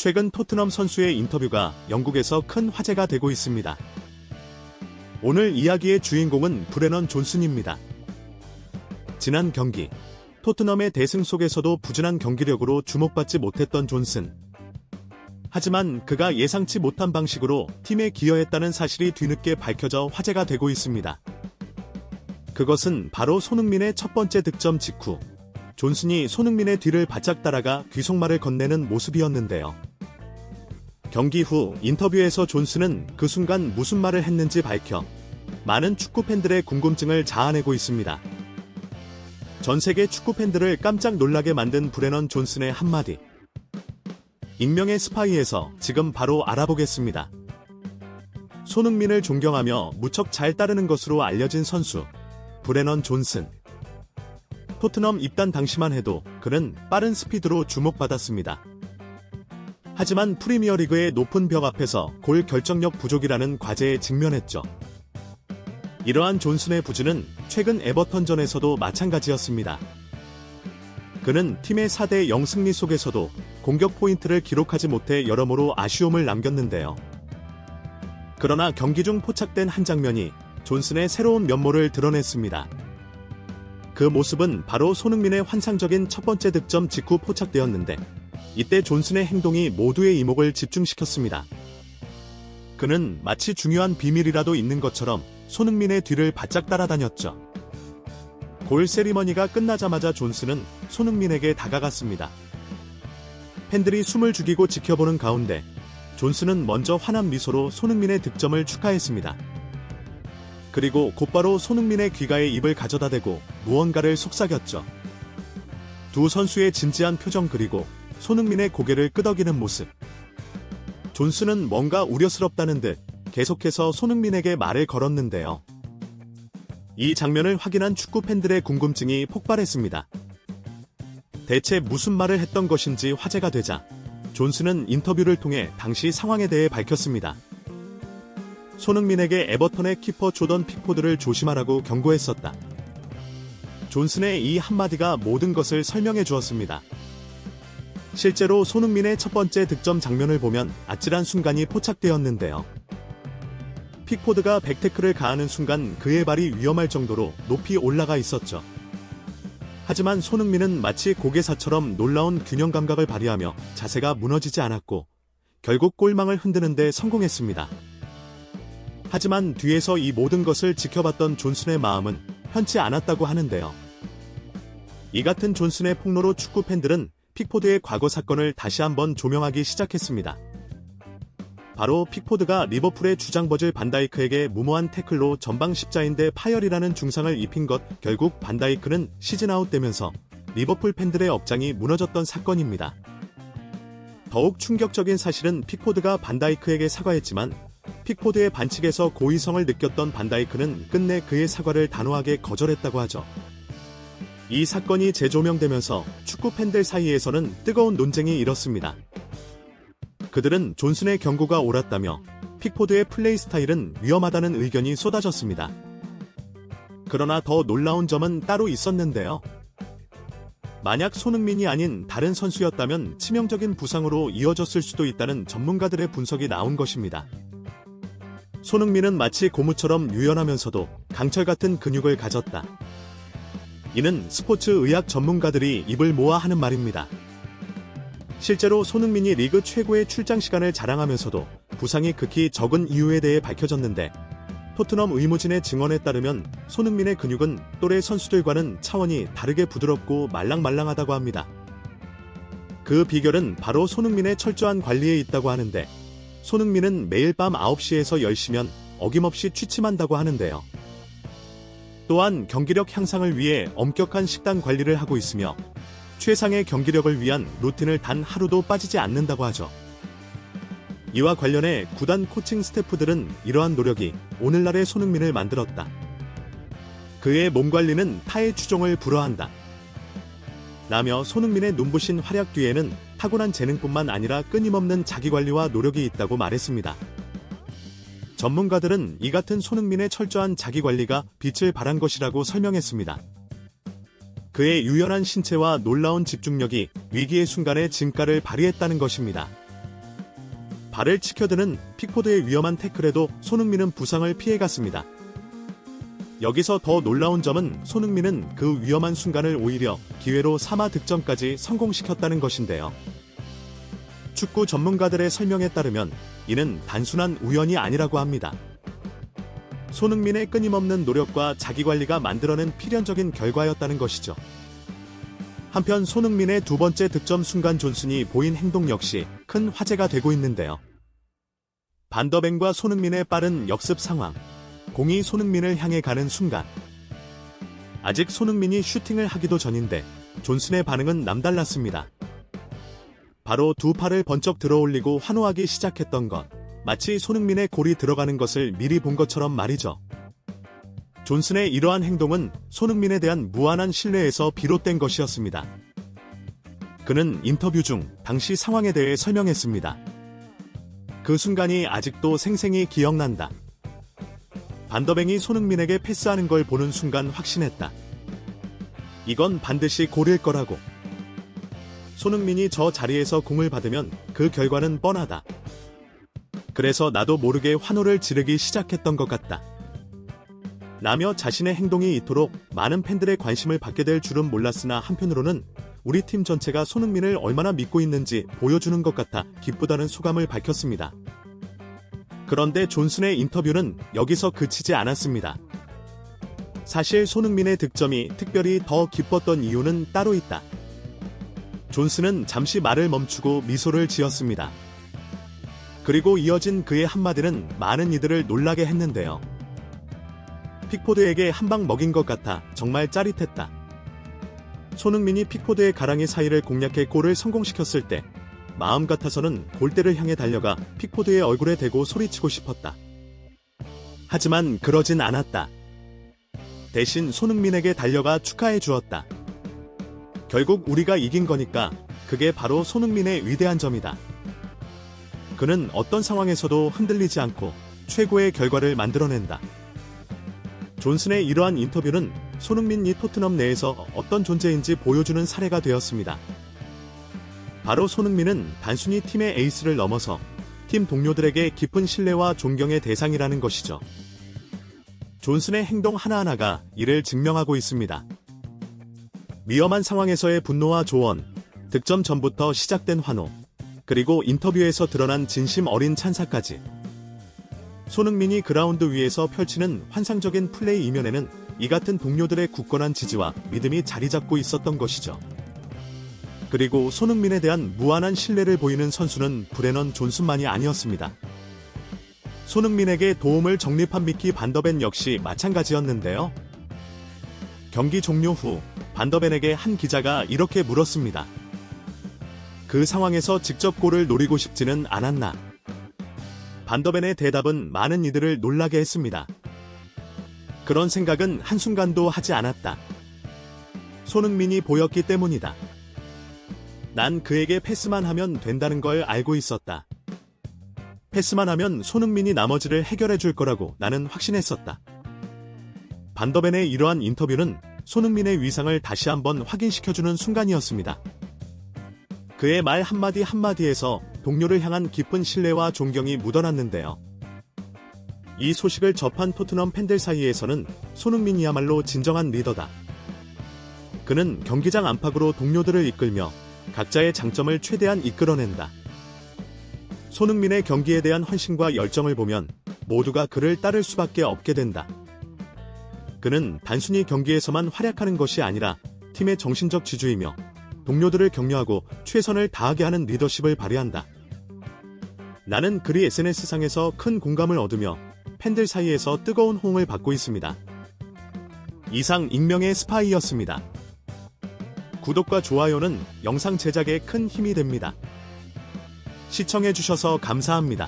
최근 토트넘 선수의 인터뷰가 영국에서 큰 화제가 되고 있습니다. 오늘 이야기의 주인공은 브레넌 존슨입니다. 지난 경기, 토트넘의 대승 속에서도 부진한 경기력으로 주목받지 못했던 존슨. 하지만 그가 예상치 못한 방식으로 팀에 기여했다는 사실이 뒤늦게 밝혀져 화제가 되고 있습니다. 그것은 바로 손흥민의 첫 번째 득점 직후 존슨이 손흥민의 뒤를 바짝 따라가 귀속말을 건네는 모습이었는데요. 경기 후 인터뷰에서 존슨은 그 순간 무슨 말을 했는지 밝혀 많은 축구 팬들의 궁금증을 자아내고 있습니다. 전 세계 축구 팬들을 깜짝 놀라게 만든 브레넌 존슨의 한마디. 익명의 스파이에서 지금 바로 알아보겠습니다. 손흥민을 존경하며 무척 잘 따르는 것으로 알려진 선수 브레넌 존슨. 토트넘 입단 당시만 해도 그는 빠른 스피드로 주목받았습니다. 하지만 프리미어리그의 높은 벽 앞에서 골 결정력 부족이라는 과제에 직면했죠. 이러한 존슨의 부진은 최근 에버턴전에서도 마찬가지였습니다. 그는 팀의 4대0 승리 속에서도 공격 포인트를 기록하지 못해 여러모로 아쉬움을 남겼는데요. 그러나 경기 중 포착된 한 장면이 존슨의 새로운 면모를 드러냈습니다. 그 모습은 바로 손흥민의 환상적인 첫 번째 득점 직후 포착되었는데 이때 존슨의 행동이 모두의 이목을 집중시켰습니다. 그는 마치 중요한 비밀이라도 있는 것처럼 손흥민의 뒤를 바짝 따라다녔죠. 골 세리머니가 끝나자마자 존슨은 손흥민에게 다가갔습니다. 팬들이 숨을 죽이고 지켜보는 가운데 존슨은 먼저 환한 미소로 손흥민의 득점을 축하했습니다. 그리고 곧바로 손흥민의 귀가에 입을 가져다 대고 무언가를 속삭였죠. 두 선수의 진지한 표정 그리고 손흥민의 고개를 끄덕이는 모습. 존슨은 뭔가 우려스럽다는 듯 계속해서 손흥민에게 말을 걸었는데요. 이 장면을 확인한 축구 팬들의 궁금증이 폭발했습니다. 대체 무슨 말을 했던 것인지 화제가 되자 존슨은 인터뷰를 통해 당시 상황에 대해 밝혔습니다. 손흥민에게 에버턴의 키퍼 조던 픽포드를 조심하라고 경고했었다. 존슨의 이 한마디가 모든 것을 설명해 주었습니다. 실제로 손흥민의 첫 번째 득점 장면을 보면 아찔한 순간이 포착되었는데요. 픽포드가 백태클을 가하는 순간 그의 발이 위험할 정도로 높이 올라가 있었죠. 하지만 손흥민은 마치 고개사처럼 놀라운 균형 감각을 발휘하며 자세가 무너지지 않았고 결국 골망을 흔드는 데 성공했습니다. 하지만 뒤에서 이 모든 것을 지켜봤던 존슨의 마음은 편치 않았다고 하는데요. 이 같은 존슨의 폭로로 축구 팬들은 픽포드의 과거 사건을 다시 한번 조명하기 시작했습니다. 바로 픽포드가 리버풀의 주장버질 반다이크에게 무모한 태클로 전방 십자인대 파열이라는 중상을 입힌 것, 결국 반다이크는 시즌아웃 되면서 리버풀 팬들의 업장이 무너졌던 사건입니다. 더욱 충격적인 사실은 픽포드가 반다이크에게 사과했지만 픽포드의 반칙에서 고의성을 느꼈던 반다이크는 끝내 그의 사과를 단호하게 거절했다고 하죠. 이 사건이 재조명되면서 축구 팬들 사이에서는 뜨거운 논쟁이 일었습니다. 그들은 존슨의 경고가 옳았다며 픽포드의 플레이 스타일은 위험하다는 의견이 쏟아졌습니다. 그러나 더 놀라운 점은 따로 있었는데요. 만약 손흥민이 아닌 다른 선수였다면 치명적인 부상으로 이어졌을 수도 있다는 전문가들의 분석이 나온 것입니다. 손흥민은 마치 고무처럼 유연하면서도 강철 같은 근육을 가졌다. 이는 스포츠 의학 전문가들이 입을 모아 하는 말입니다. 실제로 손흥민이 리그 최고의 출장 시간을 자랑하면서도 부상이 극히 적은 이유에 대해 밝혀졌는데 토트넘 의무진의 증언에 따르면 손흥민의 근육은 또래 선수들과는 차원이 다르게 부드럽고 말랑말랑하다고 합니다. 그 비결은 바로 손흥민의 철저한 관리에 있다고 하는데 손흥민은 매일 밤 9시에서 10시면 어김없이 취침한다고 하는데요. 또한 경기력 향상을 위해 엄격한 식단 관리를 하고 있으며 최상의 경기력을 위한 루틴을 단 하루도 빠지지 않는다고 하죠. 이와 관련해 구단 코칭 스태프들은 이러한 노력이 오늘날의 손흥민을 만들었다. 그의 몸 관리는 타의 추종을 불허한다. 라며 손흥민의 눈부신 활약 뒤에는 타고난 재능뿐만 아니라 끊임없는 자기관리와 노력이 있다고 말했습니다. 전문가들은 이 같은 손흥민의 철저한 자기관리가 빛을 발한 것이라고 설명했습니다. 그의 유연한 신체와 놀라운 집중력이 위기의 순간에 진가를 발휘했다는 것입니다. 발을 치켜드는 픽포드의 위험한 태클에도 손흥민은 부상을 피해갔습니다. 여기서 더 놀라운 점은 손흥민은 그 위험한 순간을 오히려 기회로 삼아 득점까지 성공시켰다는 것인데요. 축구 전문가들의 설명에 따르면 이는 단순한 우연이 아니라고 합니다. 손흥민의 끊임없는 노력과 자기관리가 만들어낸 필연적인 결과였다는 것이죠. 한편 손흥민의 두 번째 득점 순간 존슨이 보인 행동 역시 큰 화제가 되고 있는데요. 반더벤과 손흥민의 빠른 역습 상황, 공이 손흥민을 향해 가는 순간. 아직 손흥민이 슈팅을 하기도 전인데 존슨의 반응은 남달랐습니다. 바로 두 팔을 번쩍 들어올리고 환호하기 시작했던 것. 마치 손흥민의 골이 들어가는 것을 미리 본 것처럼 말이죠. 존슨의 이러한 행동은 손흥민에 대한 무한한 신뢰에서 비롯된 것이었습니다. 그는 인터뷰 중 당시 상황에 대해 설명했습니다. 그 순간이 아직도 생생히 기억난다. 반더벤이 손흥민에게 패스하는 걸 보는 순간 확신했다. 이건 반드시 골일 거라고. 손흥민이 저 자리에서 공을 받으면 그 결과는 뻔하다. 그래서 나도 모르게 환호를 지르기 시작했던 것 같다. 라며 자신의 행동이 이토록 많은 팬들의 관심을 받게 될 줄은 몰랐으나 한편으로는 우리 팀 전체가 손흥민을 얼마나 믿고 있는지 보여주는 것 같아 기쁘다는 소감을 밝혔습니다. 그런데 존슨의 인터뷰는 여기서 그치지 않았습니다. 사실 손흥민의 득점이 특별히 더 기뻤던 이유는 따로 있다. 존슨은 잠시 말을 멈추고 미소를 지었습니다. 그리고 이어진 그의 한마디는 많은 이들을 놀라게 했는데요. 픽포드에게 한 방 먹인 것 같아 정말 짜릿했다. 손흥민이 픽포드의 가랑이 사이를 공략해 골을 성공시켰을 때 마음 같아서는 골대를 향해 달려가 픽포드의 얼굴에 대고 소리치고 싶었다. 하지만 그러진 않았다. 대신 손흥민에게 달려가 축하해 주었다. 결국 우리가 이긴 거니까 그게 바로 손흥민의 위대한 점이다. 그는 어떤 상황에서도 흔들리지 않고 최고의 결과를 만들어낸다. 존슨의 이러한 인터뷰는 손흥민이 토트넘 내에서 어떤 존재인지 보여주는 사례가 되었습니다. 바로 손흥민은 단순히 팀의 에이스를 넘어서 팀 동료들에게 깊은 신뢰와 존경의 대상이라는 것이죠. 존슨의 행동 하나하나가 이를 증명하고 있습니다. 위험한 상황에서의 분노와 조언, 득점 전부터 시작된 환호, 그리고 인터뷰에서 드러난 진심 어린 찬사까지. 손흥민이 그라운드 위에서 펼치는 환상적인 플레이 이면에는 이 같은 동료들의 굳건한 지지와 믿음이 자리 잡고 있었던 것이죠. 그리고 손흥민에 대한 무한한 신뢰를 보이는 선수는 브레넌 존슨만이 아니었습니다. 손흥민에게 도움을 적립한 미키 반더벤 역시 마찬가지였는데요. 경기 종료 후 반더벤에게 한 기자가 이렇게 물었습니다. 그 상황에서 직접 골을 노리고 싶지는 않았나? 반더벤의 대답은 많은 이들을 놀라게 했습니다. 그런 생각은 한순간도 하지 않았다. 손흥민이 보였기 때문이다. 난 그에게 패스만 하면 된다는 걸 알고 있었다. 패스만 하면 손흥민이 나머지를 해결해 줄 거라고 나는 확신했었다. 반더벤의 이러한 인터뷰는 손흥민의 위상을 다시 한번 확인시켜주는 순간이었습니다. 그의 말 한마디 한마디에서 동료를 향한 깊은 신뢰와 존경이 묻어났는데요. 이 소식을 접한 토트넘 팬들 사이에서는 손흥민이야말로 진정한 리더다. 그는 경기장 안팎으로 동료들을 이끌며 각자의 장점을 최대한 이끌어낸다. 손흥민의 경기에 대한 헌신과 열정을 보면 모두가 그를 따를 수밖에 없게 된다. 그는 단순히 경기에서만 활약하는 것이 아니라 팀의 정신적 지주이며 동료들을 격려하고 최선을 다하게 하는 리더십을 발휘한다. 나는 그리 SNS상에서 큰 공감을 얻으며 팬들 사이에서 뜨거운 호응을 받고 있습니다. 이상 익명의 스파이였습니다. 구독과 좋아요는 영상 제작에 큰 힘이 됩니다. 시청해주셔서 감사합니다.